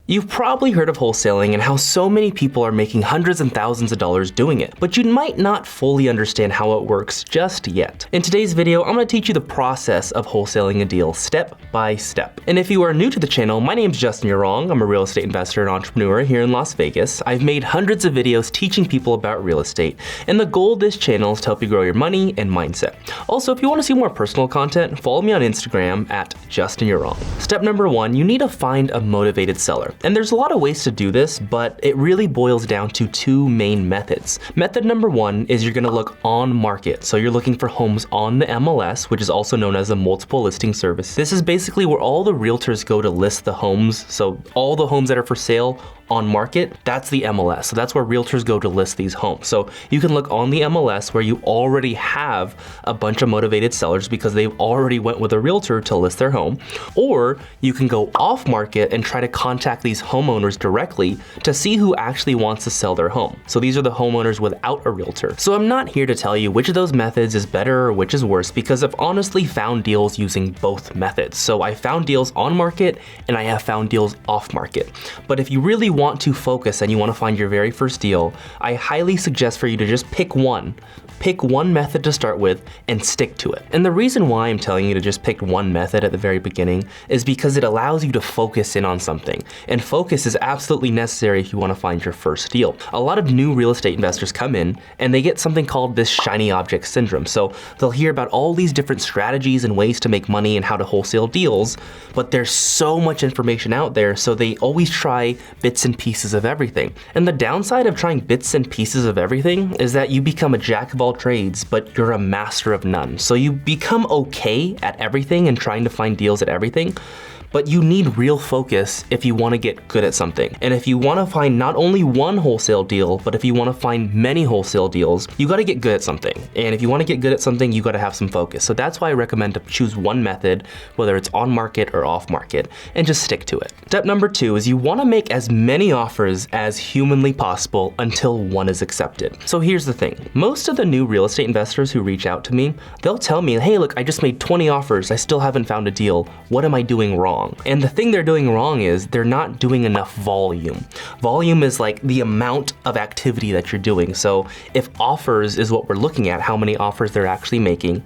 You've probably heard of wholesaling and how so many people are making hundreds and thousands of dollars doing it, but you might not fully understand how it works just yet. In today's video, I'm going to teach you the process of wholesaling a deal step by step. And if you are new to the channel, my name's Justin Yurong. I'm a real estate investor and entrepreneur here in Las Vegas. I've made hundreds of videos teaching people about real estate, and the goal of this channel is to help you grow your money and mindset. Also, if you want to see more personal content, follow me on Instagram at Justin Yurong. Step number one, you need to find a motivated seller. And there's a lot of ways to do this, but it really boils down to two main methods. Method number one is you're gonna look on market. So you're looking for homes on the MLS, which is also known as a multiple listing service. This is basically where all the realtors go to list the homes. So all the homes that are for sale on market, that's the MLS. So that's where realtors go to list these homes. So you can look on the MLS where you already have a bunch of motivated sellers because they've already went with a realtor to list their home. Or you can go off market and try to contact these homeowners directly to see who actually wants to sell their home. So these are the homeowners without a realtor. So I'm not here to tell you which of those methods is better or which is worse, because I've honestly found deals using both methods. So I found deals on market and I have found deals off market. But if you really want to focus and you want to find your very first deal, I highly suggest for you to just pick one method to start with and stick to it. And the reason why I'm telling you to just pick one method at the very beginning is because it allows you to focus in on something. And focus is absolutely necessary if you want to find your first deal. A lot of new real estate investors come in and they get something called this shiny object syndrome. So they'll hear about all these different strategies and ways to make money and how to wholesale deals, but there's so much information out there, so they always try bits and pieces of everything. And the downside of trying bits and pieces of everything is that you become a jack of all trades, but you're a master of none. So you become okay at everything and trying to find deals at everything, but you need real focus if you want to get good at something. And if you want to find not only one wholesale deal, but if you want to find many wholesale deals, you got to get good at something. And if you want to get good at something, you got to have some focus. So that's why I recommend to choose one method, whether it's on market or off market, and just stick to it. Step number two is you want to make as many offers as humanly possible until one is accepted. So here's the thing. Most of the new real estate investors who reach out to me, they'll tell me, hey, look, I just made 20 offers. I still haven't found a deal. What am I doing wrong? And the thing they're doing wrong is they're not doing enough volume. Volume is like the amount of activity that you're doing. So if offers is what we're looking at, how many offers they're actually making,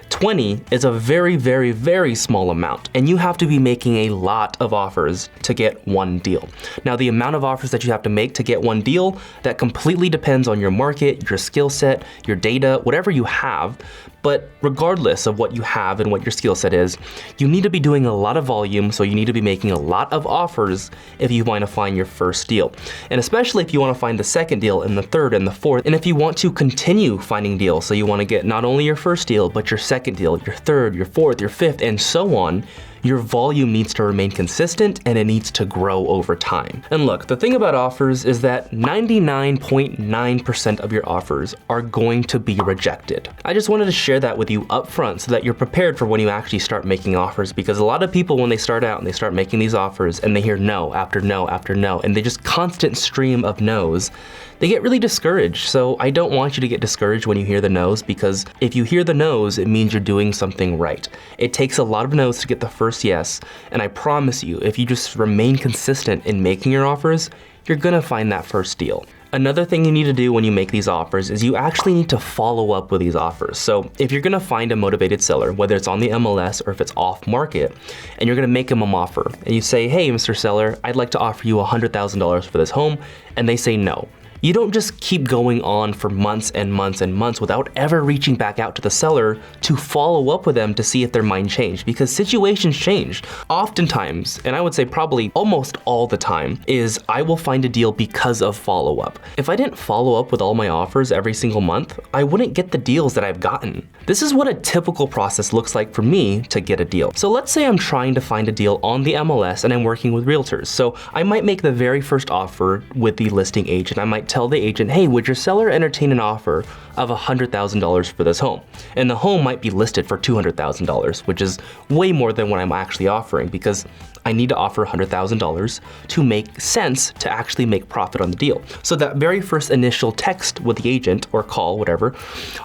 20 is a very, very, very small amount, and you have to be making a lot of offers to get one deal. Now, the amount of offers that you have to make to get one deal, that completely depends on your market, your skill set, your data, whatever you have. But regardless of what you have and what your skill set is, you need to be doing a lot of volume, so you need to be making a lot of offers if you want to find your first deal. And especially if you want to find the second deal and the third and the fourth, and if you want to continue finding deals, so you want to get not only your first deal, but your second deal, your third, your fourth, your fifth, and so on, your volume needs to remain consistent and it needs to grow over time. And look, the thing about offers is that 99.9% of your offers are going to be rejected. I just wanted to share that with you up front so that you're prepared for when you actually start making offers, because a lot of people, when they start out and they start making these offers and they hear no after no after no, and they just constant stream of no's, they get really discouraged. So I don't want you to get discouraged when you hear the no's, because if you hear the no's, it means you're doing something right. It takes a lot of no's to get the first yes, and I promise you, if you just remain consistent in making your offers, you're gonna find that first deal. Another thing you need to do when you make these offers is you actually need to follow up with these offers. So if you're gonna find a motivated seller, whether it's on the MLS or if it's off market, and you're gonna make them an offer, and you say, hey, Mr. Seller, I'd like to offer you $100,000 for this home, and they say no. You don't just keep going on for months and months and months without ever reaching back out to the seller to follow up with them to see if their mind changed, because situations change. Oftentimes, and I would say probably almost all the time, is I will find a deal because of follow-up. If I didn't follow up with all my offers every single month, I wouldn't get the deals that I've gotten. This is what a typical process looks like for me to get a deal. So let's say I'm trying to find a deal on the MLS and I'm working with realtors. So I might make the very first offer with the listing agent. I might tell the agent, hey, would your seller entertain an offer of $100,000 for this home? And the home might be listed for $200,000, which is way more than what I'm actually offering, because I need to offer $100,000 to make sense to actually make profit on the deal. So that very first initial text with the agent or call, whatever,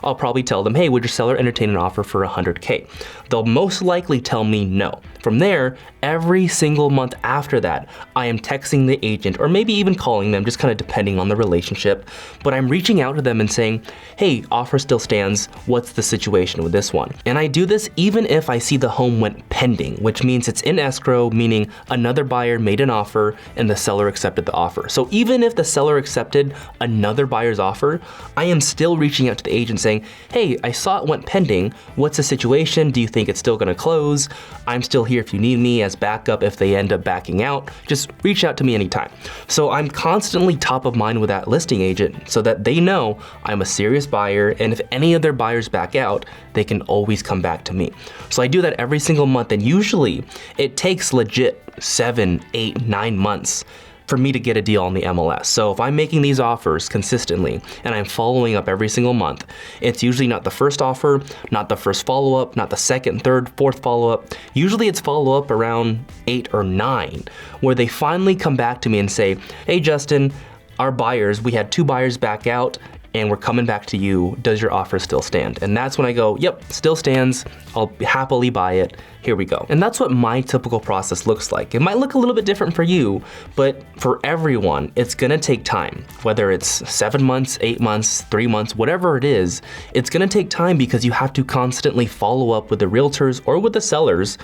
I'll probably tell them, hey, would your seller entertain an offer for $100K? They'll most likely tell me no. From there, every single month after that, I am texting the agent or maybe even calling them, just kind of depending on the relationship, but I'm reaching out to them and saying, hey, offer still stands, what's the situation with this one? And I do this even if I see the home went pending, which means it's in escrow, meaning another buyer made an offer and the seller accepted the offer. So even if the seller accepted another buyer's offer, I am still reaching out to the agent saying, hey, I saw it went pending, what's the situation? Do you think it's still gonna close? I'm still here if you need me as backup if they end up backing out. Just reach out to me anytime. So I'm constantly top of mind with that listing agent so that they know I'm a serious buyer, and if any of their buyers back out, they can always come back to me. So I do that every single month, and usually it takes legit 7, 8, 9 months for me to get a deal on the MLS. So if I'm making these offers consistently and I'm following up every single month, it's usually not the first offer, not the first follow-up, not the second, third, fourth follow-up. Usually it's follow-up around 8 or 9, where they finally come back to me and say, hey Justin, our buyers, we had 2 buyers back out and we're coming back to you, does your offer still stand? And that's when I go, yep, still stands, I'll happily buy it, here we go. And that's what my typical process looks like. It might look a little bit different for you, but for everyone, it's gonna take time. Whether it's 7 months, 8 months, 3 months, whatever it is, it's gonna take time because you have to constantly follow up with the realtors or with the sellers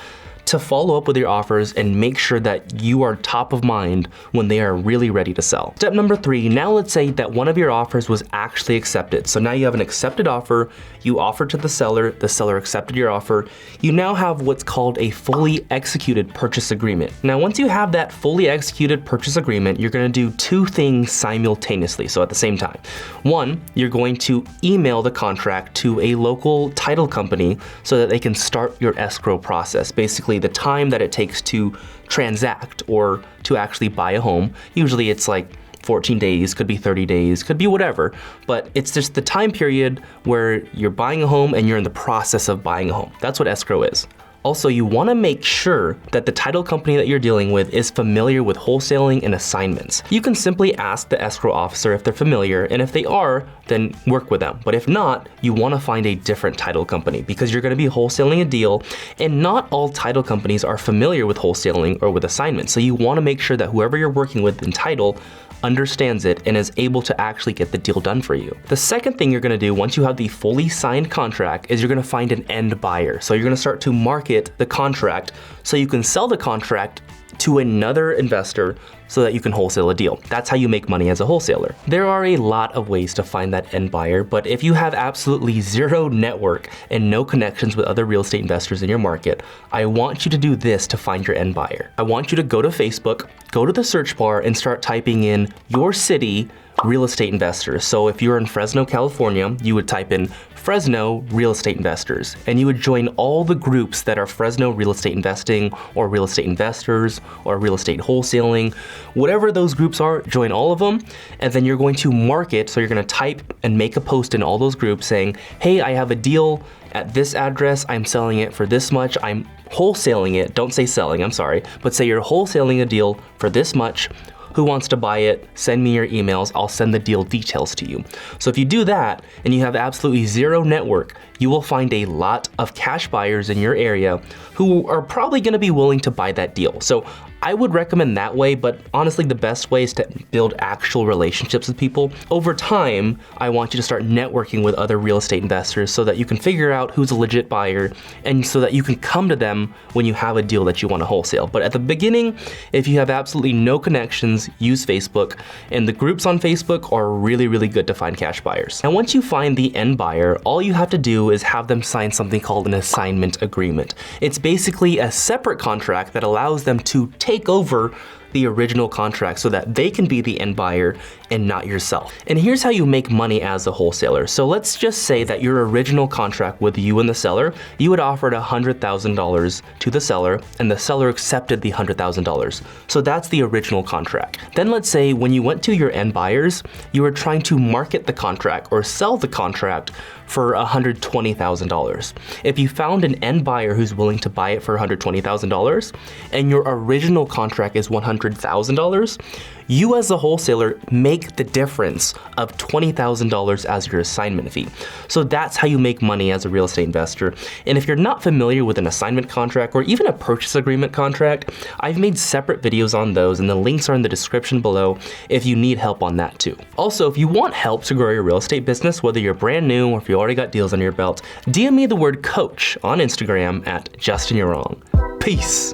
to follow up with your offers and make sure that you are top of mind when they are really ready to sell. Step number 3, now let's say that one of your offers was actually accepted. So now you have an accepted offer, you offered to the seller accepted your offer. You now have what's called a fully executed purchase agreement. Now, once you have that fully executed purchase agreement, you're gonna do 2 things simultaneously, so at the same time. 1, you're going to email the contract to a local title company so that they can start your escrow process. Basically, the time that it takes to transact or to actually buy a home. Usually it's like 14 days, could be 30 days, could be whatever, but it's just the time period where you're buying a home and you're in the process of buying a home. That's what escrow is. Also, you wanna make sure that the title company that you're dealing with is familiar with wholesaling and assignments. You can simply ask the escrow officer if they're familiar, and if they are, then work with them. But if not, you wanna find a different title company because you're gonna be wholesaling a deal, and not all title companies are familiar with wholesaling or with assignments. So you wanna make sure that whoever you're working with in title understands it and is able to actually get the deal done for you. The second thing you're gonna do once you have the fully signed contract is you're gonna find an end buyer. So you're gonna start to market the contract so you can sell the contract to another investor so that you can wholesale a deal. That's how you make money as a wholesaler. There are a lot of ways to find that end buyer, but if you have absolutely zero network and no connections with other real estate investors in your market, I want you to do this to find your end buyer. I want you to go to Facebook, go to the search bar and start typing in your city real estate investors. So if you're in Fresno, California, you would type in Fresno real estate investors, and you would join all the groups that are Fresno real estate investing or real estate investors or real estate wholesaling. Whatever those groups are, join all of them, and then you're going to market. So you're gonna type and make a post in all those groups saying, hey, I have a deal at this address, I'm selling it for this much, I'm wholesaling it, don't say selling, I'm sorry, but say you're wholesaling a deal for this much. Who wants to buy it? Send me your emails, I'll send the deal details to you. So if you do that and you have absolutely zero network, you will find a lot of cash buyers in your area who are probably gonna be willing to buy that deal. So I would recommend that way, but honestly, the best way is to build actual relationships with people. Over time, I want you to start networking with other real estate investors so that you can figure out who's a legit buyer and so that you can come to them when you have a deal that you want to wholesale. But at the beginning, if you have absolutely no connections, use Facebook, and the groups on Facebook are really, really good to find cash buyers. And once you find the end buyer, all you have to do is have them sign something called an assignment agreement. It's basically a separate contract that allows them to take over the original contract so that they can be the end buyer and not yourself. And here's how you make money as a wholesaler. So let's just say that your original contract with you and the seller, you had offered $100,000 to the seller and the seller accepted the $100,000. So that's the original contract. Then let's say when you went to your end buyers, you were trying to market the contract or sell the contract for $120,000. If you found an end buyer who's willing to buy it for $120,000 and your original contract is $100,000, you as a wholesaler make the difference of $20,000 as your assignment fee. So that's how you make money as a real estate investor. And if you're not familiar with an assignment contract or even a purchase agreement contract, I've made separate videos on those and the links are in the description below if you need help on that too. Also, if you want help to grow your real estate business, whether you're brand new or if you already got deals under your belt, DM me the word coach on Instagram at Justin You're Wrong. Peace.